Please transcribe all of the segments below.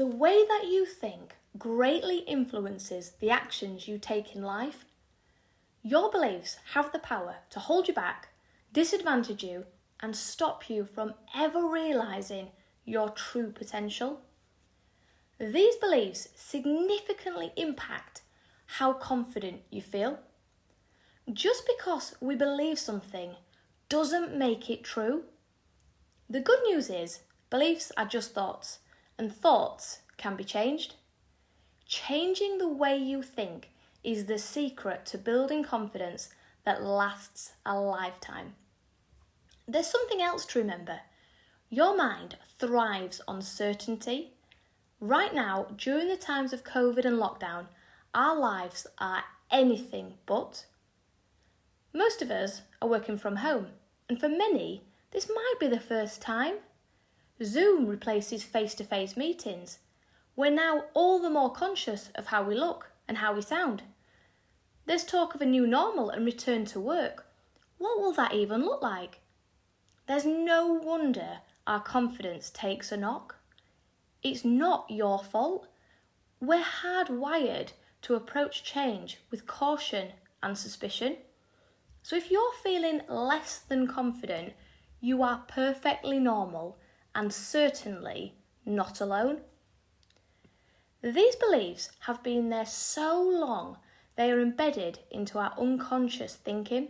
The way that you think greatly influences the actions you take in life. Your beliefs have the power to hold you back, disadvantage you, and stop you from ever realising your true potential. These beliefs significantly impact how confident you feel. Just because we believe something doesn't make it true. The good news is, beliefs are just thoughts, and thoughts can be changed. Changing the way you think is the secret to building confidence that lasts a lifetime. There's something else to remember. Your mind thrives on certainty. Right now, during the times of COVID and lockdown, our lives are anything but. Most of us are working from home, and for many, this might be the first time. Zoom replaces face-to-face meetings. We're now all the more conscious of how we look and how we sound. There's talk of a new normal and return to work. What will that even look like? There's no wonder our confidence takes a knock. It's not your fault. We're hardwired to approach change with caution and suspicion. So if you're feeling less than confident, you are perfectly normal and certainly not alone. These beliefs have been there so long, they are embedded into our unconscious thinking.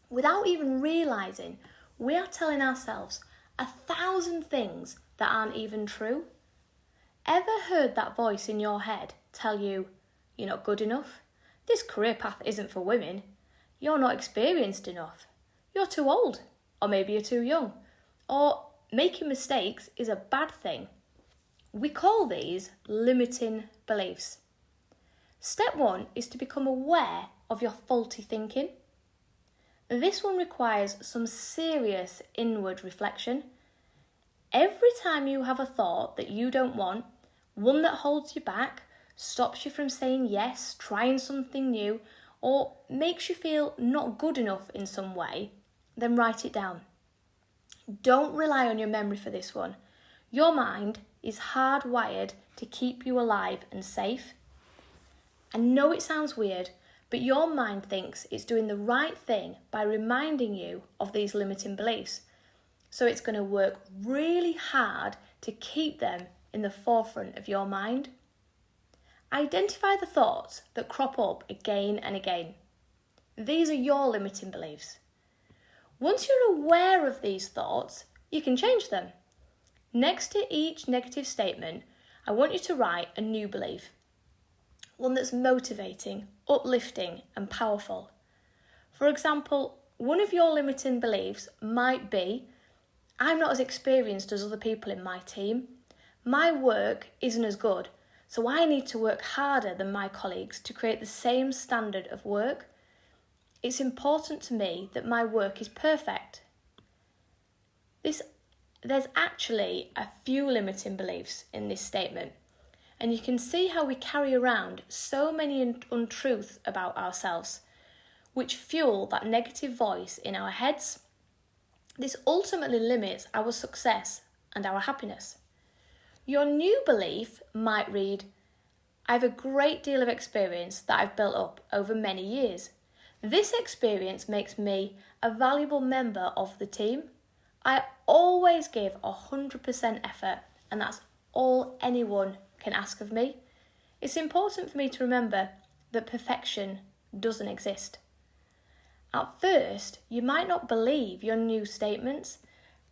Without even realising, we are telling ourselves 1,000 things that aren't even true. Ever heard that voice in your head tell you, you're not good enough? This career path isn't for women. You're not experienced enough. You're too old, or maybe you're too young. Or making mistakes is a bad thing. We call these limiting beliefs. Step 1 is to become aware of your faulty thinking. This one requires some serious inward reflection. Every time you have a thought that you don't want, one that holds you back, stops you from saying yes, trying something new, or makes you feel not good enough in some way, then write it down. Don't rely on your memory for this one. Your mind is hardwired to keep you alive and safe. I know it sounds weird, but your mind thinks it's doing the right thing by reminding you of these limiting beliefs. So it's going to work really hard to keep them in the forefront of your mind. Identify the thoughts that crop up again and again. These are your limiting beliefs. Once you're aware of these thoughts, you can change them. Next to each negative statement, I want you to write a new belief. One that's motivating, uplifting, and powerful. For example, one of your limiting beliefs might be, I'm not as experienced as other people in my team. My work isn't as good, so I need to work harder than my colleagues to create the same standard of work. It's important to me that my work is perfect. There's actually a few limiting beliefs in this statement, and you can see how we carry around so many untruths about ourselves, which fuel that negative voice in our heads. This ultimately limits our success and our happiness. Your new belief might read, I have a great deal of experience that I've built up over many years. This experience makes me a valuable member of the team. I always give 100% effort, and that's all anyone can ask of me. It's important for me to remember that perfection doesn't exist. At first, you might not believe your new statements,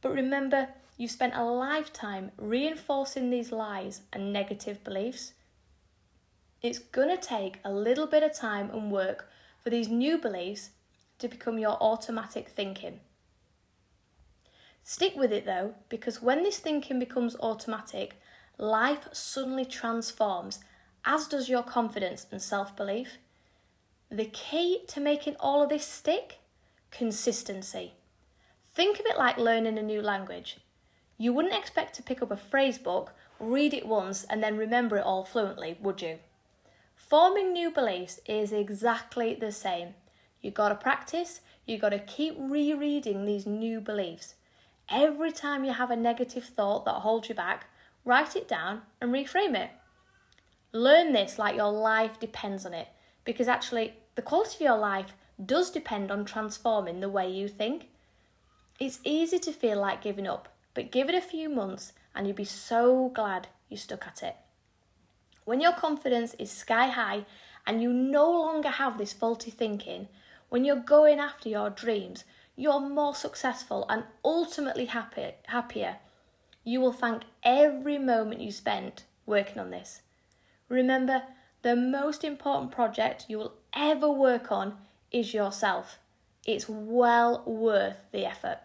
but remember, you've spent a lifetime reinforcing these lies and negative beliefs. It's going to take a little bit of time and work for these new beliefs to become your automatic thinking. Stick with it though, because when this thinking becomes automatic, life suddenly transforms, as does your confidence and self-belief. The key to making all of this stick? Consistency. Think of it like learning a new language. You wouldn't expect to pick up a phrase book, read it once, and then remember it all fluently, would you? Forming new beliefs is exactly the same. You've got to practice, you've got to keep rereading these new beliefs. Every time you have a negative thought that holds you back, write it down and reframe it. Learn this like your life depends on it, because actually the quality of your life does depend on transforming the way you think. It's easy to feel like giving up, but give it a few months and you'll be so glad you stuck at it. When your confidence is sky high and you no longer have this faulty thinking, when you're going after your dreams, you're more successful and ultimately happier. You will thank every moment you spent working on this. Remember, the most important project you will ever work on is yourself. It's well worth the effort.